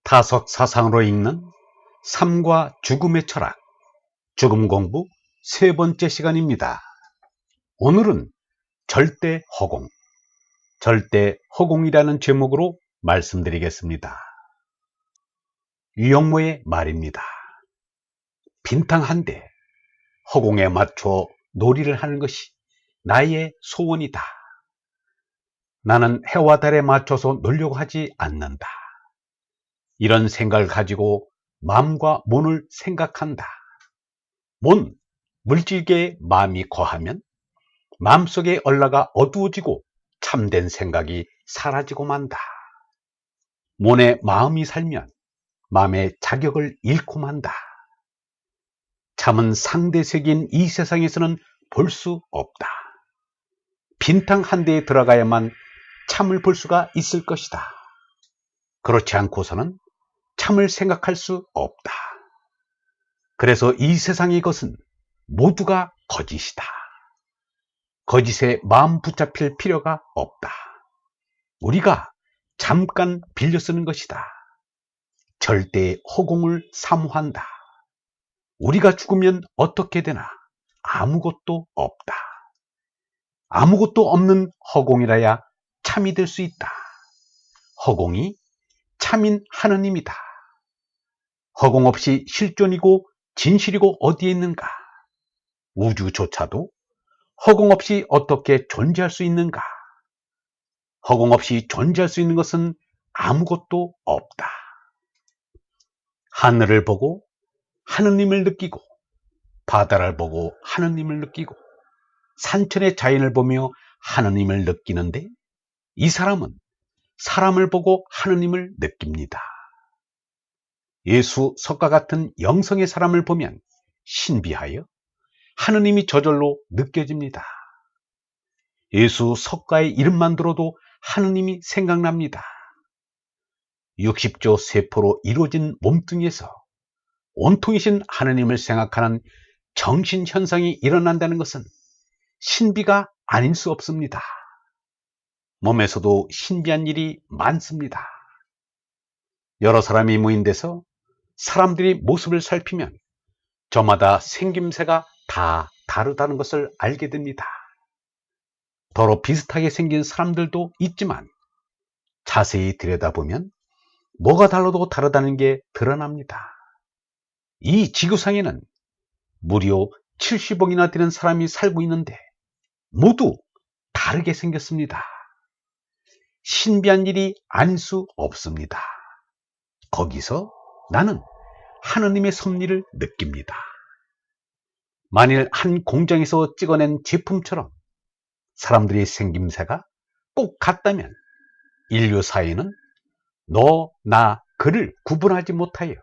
타석 사상으로 읽는 삶과 죽음의 철학, 죽음 공부 세 번째 시간입니다. 오늘은 절대 허공, 절대 허공이라는 제목으로 말씀드리겠습니다. 유영모의 말입니다. 빈탕 한 대, 허공에 맞춰 놀이를 하는 것이 나의 소원이다. 나는 해와 달에 맞춰서 놀려고 하지 않는다. 이런 생각을 가지고 마음과 몸을 생각한다. 몸, 물질계의 마음이 거하면 마음속의 얼라가 어두워지고 참된 생각이 사라지고 만다. 몸에 마음이 살면 마음의 자격을 잃고 만다. 참은 상대색인 이 세상에서는 볼 수 없다. 빈탕 한 대에 들어가야만 참을 볼 수가 있을 것이다. 그렇지 않고서는 참을 생각할 수 없다. 그래서 이 세상의 것은 모두가 거짓이다. 거짓에 마음 붙잡힐 필요가 없다. 우리가 잠깐 빌려 쓰는 것이다. 절대의 허공을 사모한다. 우리가 죽으면 어떻게 되나? 아무것도 없다. 아무것도 없는 허공이라야 참이 될 수 있다. 허공이 참인 하느님이다. 허공 없이 실존이고 진실이고 어디에 있는가? 우주조차도 허공 없이 어떻게 존재할 수 있는가? 허공 없이 존재할 수 있는 것은 아무것도 없다. 하늘을 보고 하느님을 느끼고, 바다를 보고 하느님을 느끼고, 산천의 자연을 보며 하느님을 느끼는데, 이 사람은 사람을 보고 하느님을 느낍니다. 예수 석가 같은 영성의 사람을 보면 신비하여 하느님이 저절로 느껴집니다. 예수 석가의 이름만 들어도 하느님이 생각납니다. 60조 세포로 이루어진 몸뚱이에서 온통이신 하느님을 생각하는 정신현상이 일어난다는 것은 신비가 아닐 수 없습니다. 몸에서도 신비한 일이 많습니다. 여러 사람이 모인데서 사람들이 모습을 살피면 저마다 생김새가 다 다르다는 것을 알게 됩니다. 더러 비슷하게 생긴 사람들도 있지만 자세히 들여다보면 뭐가 달라도 다르다는 게 드러납니다. 이 지구상에는 무려 70억이나 되는 사람이 살고 있는데 모두 다르게 생겼습니다. 신비한 일이 아닐 수 없습니다. 거기서 나는 하느님의 섭리를 느낍니다. 만일 한 공장에서 찍어낸 제품처럼 사람들의 생김새가 꼭 같다면 인류 사회는 너, 나, 그를 구분하지 못하여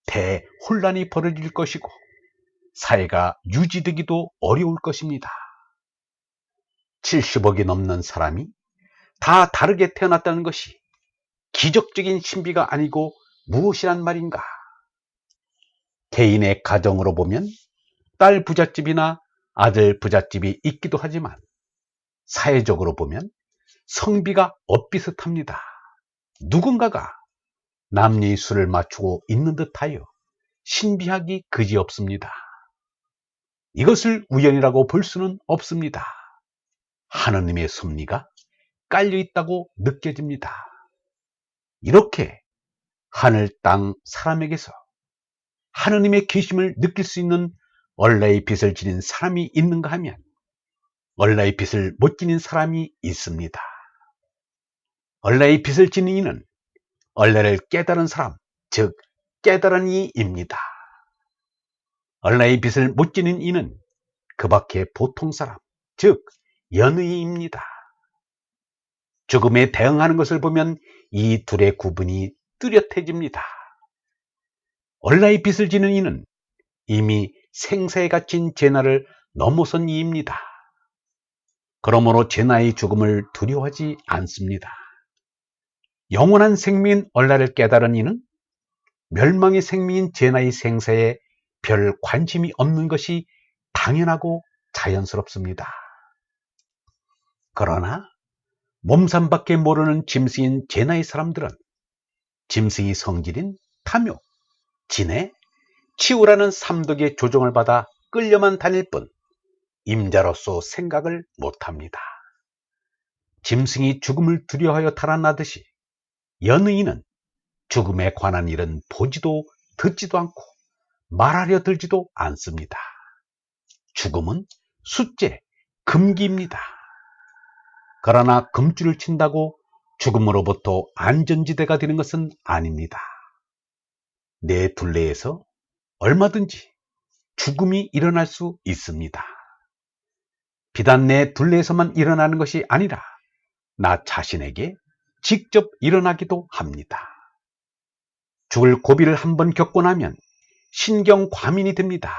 대혼란이 벌어질 것이고 사회가 유지되기도 어려울 것입니다. 70억이 넘는 사람이 다 다르게 태어났다는 것이 기적적인 신비가 아니고 무엇이란 말인가? 개인의 가정으로 보면 딸 부잣집이나 아들 부잣집이 있기도 하지만 사회적으로 보면 성비가 엇비슷합니다. 누군가가 남녀의 수를 맞추고 있는 듯하여 신비하기 그지없습니다. 이것을 우연이라고 볼 수는 없습니다. 하느님의 섭리가 깔려 있다고 느껴집니다. 이렇게 하늘, 땅, 사람에게서 하느님의 계심을 느낄 수 있는 얼라의 빛을 지닌 사람이 있는가 하면 얼라의 빛을 못 지닌 사람이 있습니다. 얼라의 빛을 지닌 이는 얼라를 깨달은 사람, 즉 깨달은 이입니다. 얼라의 빛을 못 지닌 이는 그 밖에 보통 사람, 즉 연의입니다. 죽음에 대응하는 것을 보면 이 둘의 구분이 뚜렷해집니다. 얼라의 빛을 지닌 이는 이미 생사에 갇힌 죄나를 넘어선 이입니다. 그러므로 죄나의 죽음을 두려워하지 않습니다. 영원한 생명인 얼라를 깨달은 이는 멸망의 생명인 죄나의 생사에 별 관심이 없는 것이 당연하고 자연스럽습니다. 그러나 몸삼밖에 모르는 짐승인 죄나의 사람들은 짐승이 성질인 탐욕, 진해, 치우라는 삼독의 조종을 받아 끌려만 다닐 뿐 임자로서 생각을 못합니다. 짐승이 죽음을 두려워하여 달아나듯이 연의는 죽음에 관한 일은 보지도 듣지도 않고 말하려 들지도 않습니다. 죽음은 숫제, 금기입니다. 그러나 금줄을 친다고 죽음으로부터 안전지대가 되는 것은 아닙니다. 내 둘레에서 얼마든지 죽음이 일어날 수 있습니다. 비단 내 둘레에서만 일어나는 것이 아니라 나 자신에게 직접 일어나기도 합니다. 죽을 고비를 한번 겪고 나면 신경과민이 됩니다.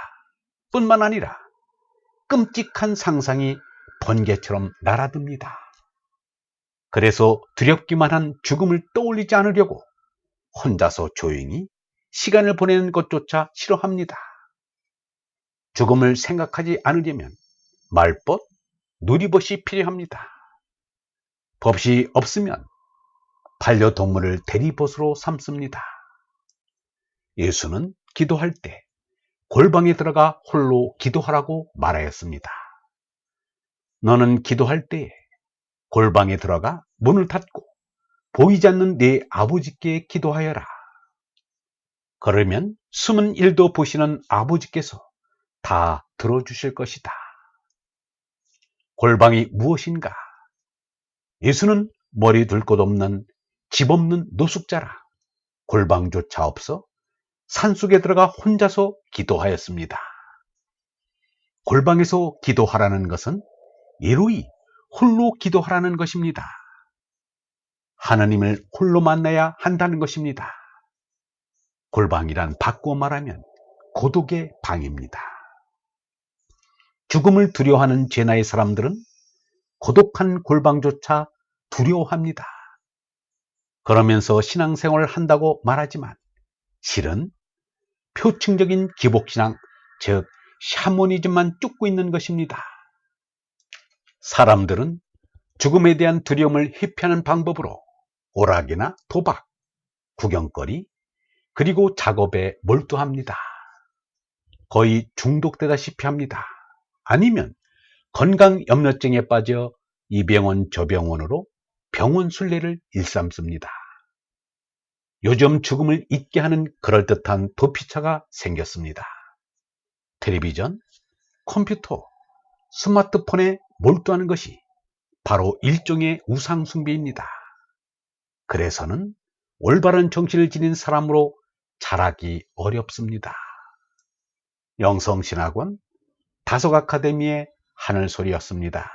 뿐만 아니라 끔찍한 상상이 번개처럼 날아듭니다. 그래서 두렵기만 한 죽음을 떠올리지 않으려고 혼자서 조용히 시간을 보내는 것조차 싫어합니다. 죽음을 생각하지 않으려면 말벗, 누리벗이 필요합니다. 벗이 없으면 반려동물을 대리벗으로 삼습니다. 예수는 기도할 때 골방에 들어가 홀로 기도하라고 말하였습니다. 너는 기도할 때 골방에 들어가 문을 닫고 보이지 않는 네 아버지께 기도하여라. 그러면 숨은 일도 보시는 아버지께서 다 들어주실 것이다. 골방이 무엇인가? 예수는 머리 둘 곳 없는 집 없는 노숙자라 골방조차 없어 산속에 들어가 혼자서 기도하였습니다. 골방에서 기도하라는 것은 예로이 홀로 기도하라는 것입니다. 하나님을 홀로 만나야 한다는 것입니다. 골방이란 바꾸어 말하면 고독의 방입니다. 죽음을 두려워하는 죄나의 사람들은 고독한 골방조차 두려워합니다. 그러면서 신앙생활을 한다고 말하지만 실은 표층적인 기복신앙, 즉 샤머니즘만 쫓고 있는 것입니다. 사람들은 죽음에 대한 두려움을 회피하는 방법으로 오락이나 도박, 구경거리, 그리고 작업에 몰두합니다. 거의 중독되다시피 합니다. 아니면 건강염려증에 빠져 이 병원 저 병원으로 병원 순례를 일삼습니다. 요즘 죽음을 잊게 하는 그럴듯한 도피처가 생겼습니다. 텔레비전, 컴퓨터, 스마트폰에 몰두하는 것이 바로 일종의 우상숭배입니다. 그래서는 올바른 정신을 지닌 사람으로 자라기 어렵습니다. 영성신학원 다속아카데미의 하늘소리였습니다.